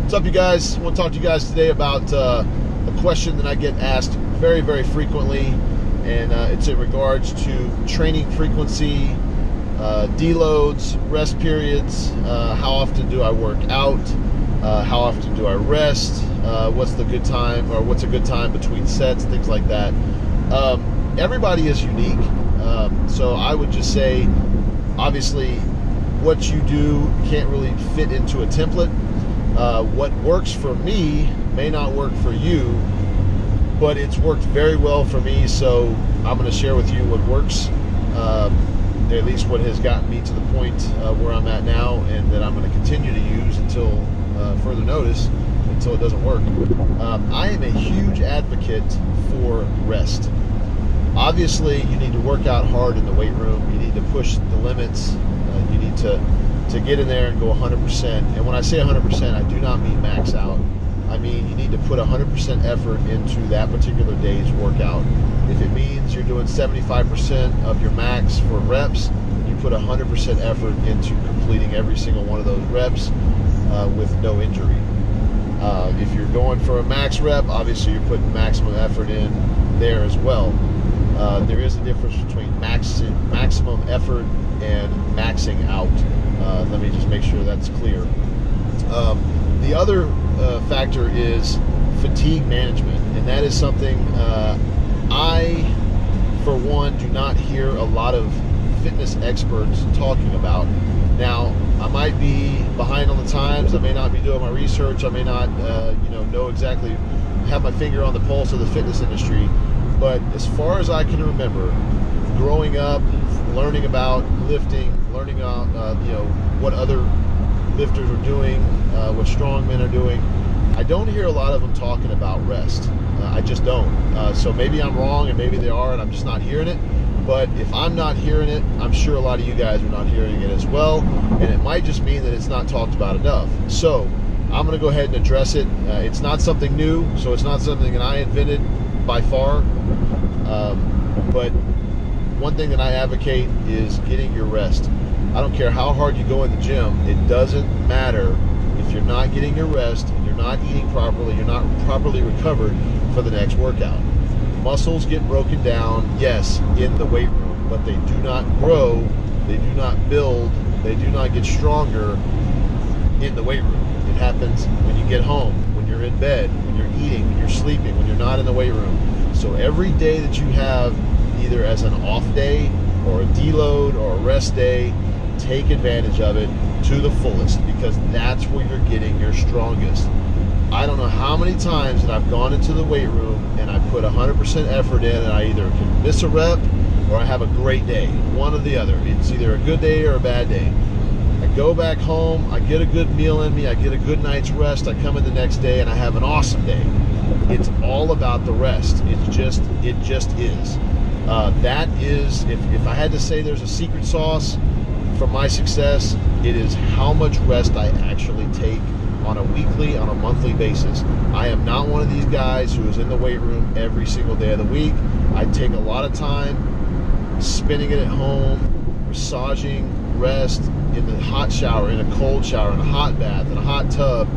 What's up, you guys? I want to talk to you guys today about a question that I get asked very, very frequently, and it's in regards to training frequency, deloads, rest periods, how often do I work out, how often do I rest, what's the good time, or what's a good time between sets, things like that. Everybody is unique, so I would just say, obviously, what you do can't really fit into a template. What works for me may not work for you, but it's worked very well for me, so I'm going to share with you what works, at least what has gotten me to the point where I'm at now, and that I'm going to continue to use until further notice, until it doesn't work. I am a huge advocate for rest. Obviously, you need to work out hard in the weight room. You need to push the limits. You need to get in there and go 100%. And when I say 100%, I do not mean max out. I mean, you need to put 100% effort into that particular day's workout. If it means you're doing 75% of your max for reps, you put 100% effort into completing every single one of those reps with no injury. If you're going for a max rep, obviously you're putting maximum effort in there as well. There is a difference between maximum effort and maxing out. Let me just make sure that's clear. The other factor is fatigue management, and that is something I, for one, do not hear a lot of fitness experts talking about. Now, I might be behind on the times. I may not be doing my research. I may not, know exactly, have my finger on the pulse of the fitness industry. But as far as I can remember, growing up, learning about lifting, learning about what other lifters are doing, what strongmen are doing, I don't hear a lot of them talking about rest. I just don't. So maybe I'm wrong, and maybe they are, and I'm just not hearing it. But if I'm not hearing it, I'm sure a lot of you guys are not hearing it as well, and it might just mean that it's not talked about enough. So I'm going to go ahead and address it. It's not something new, so it's not something that I invented by far. But one thing that I advocate is getting your rest. I don't care how hard you go in the gym. It doesn't matter if you're not getting your rest, and you're not eating properly, you're not properly recovered for the next workout. Muscles get broken down, yes, in the weight room, but they do not grow, they do not build, they do not get stronger in the weight room. It happens when you get home, when you're in bed, when you're eating, when you're sleeping, when you're not in the weight room. So every day that you have, either as an off day or a deload or a rest day, take advantage of it to the fullest, because that's where you're getting your strongest. I don't know how many times that I've gone into the weight room and I put 100% effort in, and I either can miss a rep or I have a great day, one or the other. It's either a good day or a bad day. I go back home, I get a good meal in me, I get a good night's rest, I come in the next day and I have an awesome day. It's all about the rest. It just is. That is, if I had to say there's a secret sauce for my success, it is how much rest I actually take on a weekly, on a monthly basis. I am not one of these guys who is in the weight room every single day of the week. I take a lot of time spending it at home, massaging, rest, in the hot shower, in a cold shower, in a hot bath, in a hot tub,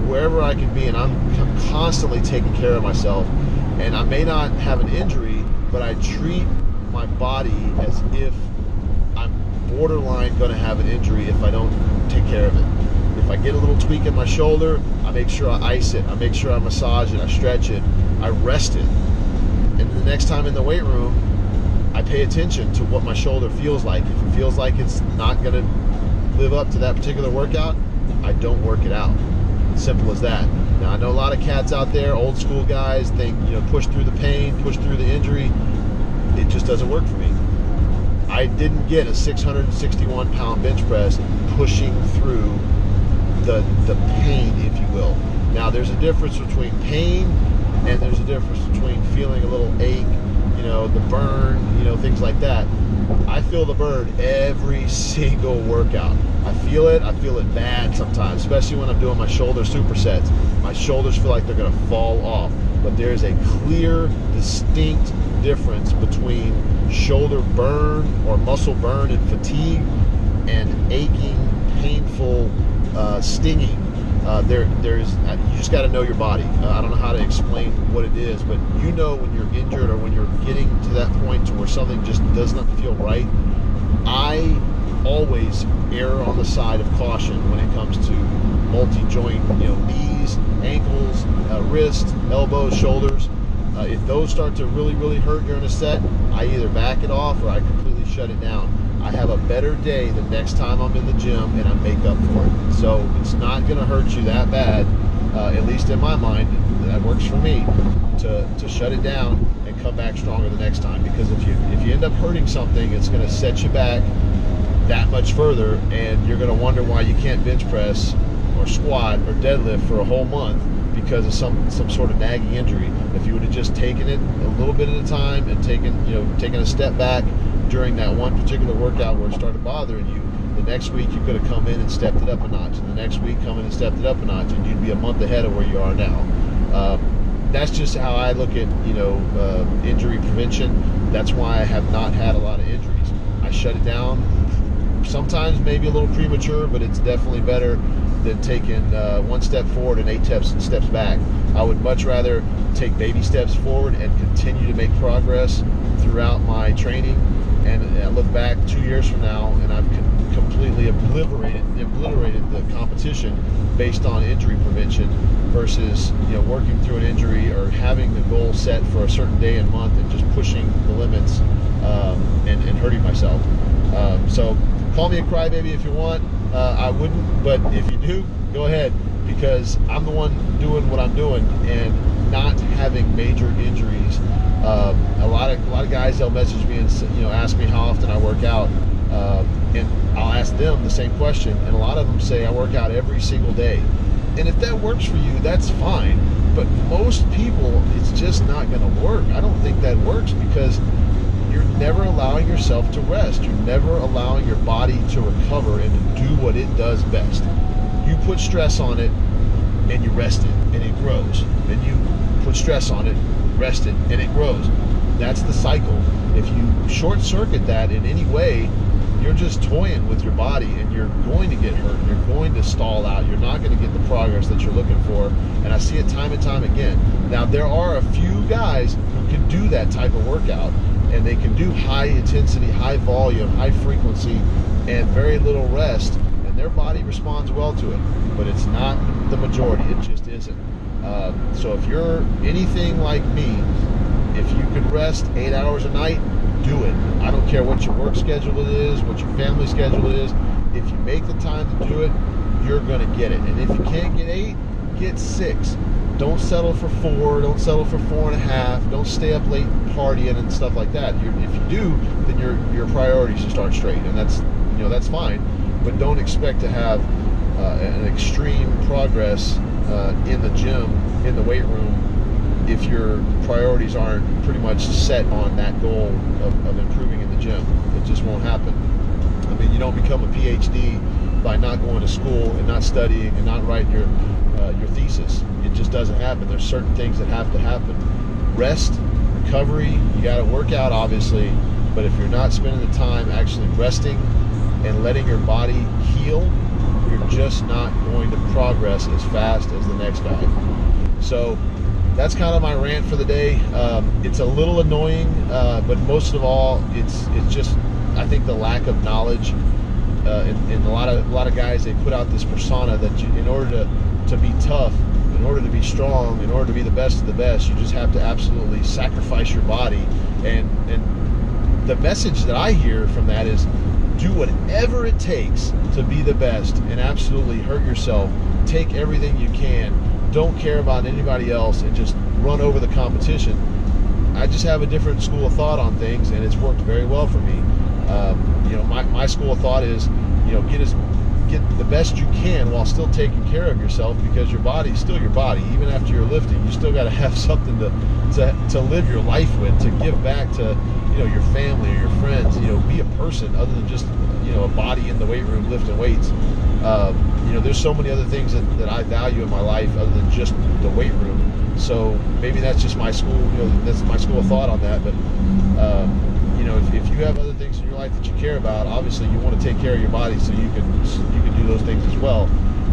wherever I can be, and I'm constantly taking care of myself. And I may not have an injury, but I treat my body as if I'm borderline going to have an injury if I don't take care of it. If I get a little tweak in my shoulder, I make sure I ice it, I make sure I massage it, I stretch it, I rest it. And the next time in the weight room, I pay attention to what my shoulder feels like. If it feels like it's not going to live up to that particular workout, I don't work it out. Simple as that. Now, I know a lot of cats out there, old school guys, think, push through the pain, push through the injury. It just doesn't work for me. I didn't get a 661 pound bench press pushing through the pain, if you will. Now, there's a difference between pain and there's a difference between feeling a little ache, the burn, things like that. I feel the burn every single workout. I feel it bad sometimes, especially when I'm doing my shoulder supersets. My shoulders feel like they're going to fall off. But there's a clear, distinct difference between shoulder burn or muscle burn and fatigue and aching, painful, stinging there's you just got to know your body. I don't know how to explain what it is, but you know when you're injured or when you're getting to that point to where something just does not feel right. I always err on the side of caution when it comes to multi-joint, knees, ankles, wrists, elbows, shoulders. If those start to really hurt during a set, I either back it off or I completely shut it down. I have a better day the next time I'm in the gym, and I make up for it. So it's not going to hurt you that bad, at least in my mind. That works for me, to shut it down and come back stronger the next time. Because if you end up hurting something, it's going to set you back that much further, and you're going to wonder why you can't bench press or squat or deadlift for a whole month because of some sort of nagging injury. If you would have just taken it a little bit at a time and taken a step back during that one particular workout where it started bothering you, the next week you could have come in and stepped it up a notch, and the next week come in and stepped it up a notch, and you'd be a month ahead of where you are now. That's just how I look at injury prevention. That's why I have not had a lot of injuries. I shut it down. Sometimes maybe a little premature, but it's definitely better than taking one step forward and 8 steps back. I would much rather take baby steps forward and continue to make progress throughout my training, and I look back 2 years from now and I've completely obliterated the competition based on injury prevention versus working through an injury or having the goal set for a certain day and month and just pushing the limits and hurting myself. So call me a crybaby if you want. I wouldn't, but if you do, go ahead, because I'm the one doing what I'm doing and not having major injuries. A lot of guys, they'll message me and ask me how often I work out, and I'll ask them the same question, and a lot of them say I work out every single day. And if that works for you, that's fine. But most people, it's just not going to work. I don't think that works because you're never allowing yourself to rest. You're never allowing your body to recover and to do what it does best. You put stress on it and you rest it and it grows. Then you put stress on it, rest it, and it grows. That's the cycle. If you short circuit that in any way, you're just toying with your body and you're going to get hurt. You're going to stall out. You're not going to get the progress that you're looking for. And I see it time and time again. Now, there are a few guys who can do that type of workout, and they can do high intensity, high volume, high frequency, and very little rest, and their body responds well to it. But it's not the majority. It just isn't. So if you're anything like me, if you can rest 8 hours a night, do it. I don't care what your work schedule is, what your family schedule is. If you make the time to do it, you're going to get it. And if you can't get 8, get 6. Don't settle for 4. Don't settle for 4.5. Don't stay up late partying and stuff like that. If you do, then your priorities should start straight, and that's fine. But don't expect to have an extreme progress in the gym, in the weight room, if your priorities aren't pretty much set on that goal of improving in the gym. It just won't happen. I mean, you don't become a PhD by not going to school and not studying and not writing your thesis. It just doesn't happen. There's certain things that have to happen. Rest, recovery, you got to work out, obviously, but if you're not spending the time actually resting and letting your body heal, you're just not going to progress as fast as the next guy. So that's kind of my rant for the day. It's a little annoying, but most of all, it's just, I think, the lack of knowledge. And a lot of guys, they put out this persona that in order to be tough, in order to be strong, in order to be the best of the best, you just have to absolutely sacrifice your body. And the message that I hear from that is, do whatever it takes to be the best and absolutely hurt yourself. Take everything you can. Don't care about anybody else and just run over the competition. I just have a different school of thought on things, and it's worked very well for me. My school of thought is, get the best you can while still taking care of yourself, because your body's still your body. Even after you're lifting, you still got to have something to live your life with, to give back to your family or your friends. Be a person other than just a body in the weight room lifting weights. There's so many other things that I value in my life other than just the weight room. So maybe that's just my school. That's my school of thought on that. But if you have other things in your life that you care about, obviously you want to take care of your body so you can do those things as well.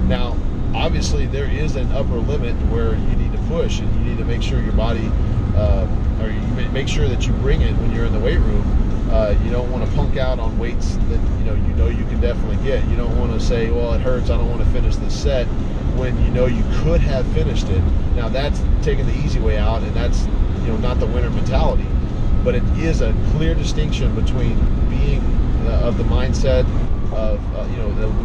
Now, obviously there is an upper limit where you need to push, and you need to make sure your body, or you make sure that you bring it when you're in the weight room. You don't want to punk out on weights that you know you can definitely get. You don't want to say, well, it hurts, I don't want to finish this set, when you could have finished it. Now that's taking the easy way out, and that's not the winner mentality. But it is a clear distinction between being of the mindset of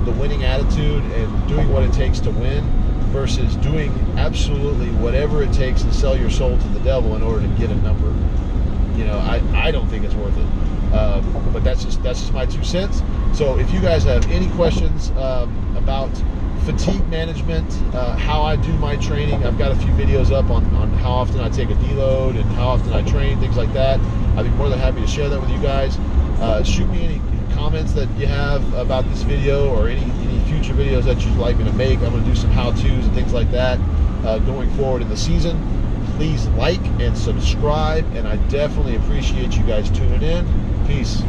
the winning attitude and doing what it takes to win, versus doing absolutely whatever it takes to sell your soul to the devil in order to get a number. I don't think it's worth it. But that's just my 2 cents. So if you guys have any questions about fatigue management, how I do my training, I've got a few videos up on how often I take a deload and how often I train, things like that. I'd be more than happy to share that with you guys. Shoot me any comments that you have about this video, or any future videos that you'd like me to make. I'm going to do some how-tos and things like that going forward in the season. Please like and subscribe, and I definitely appreciate you guys tuning in. Peace.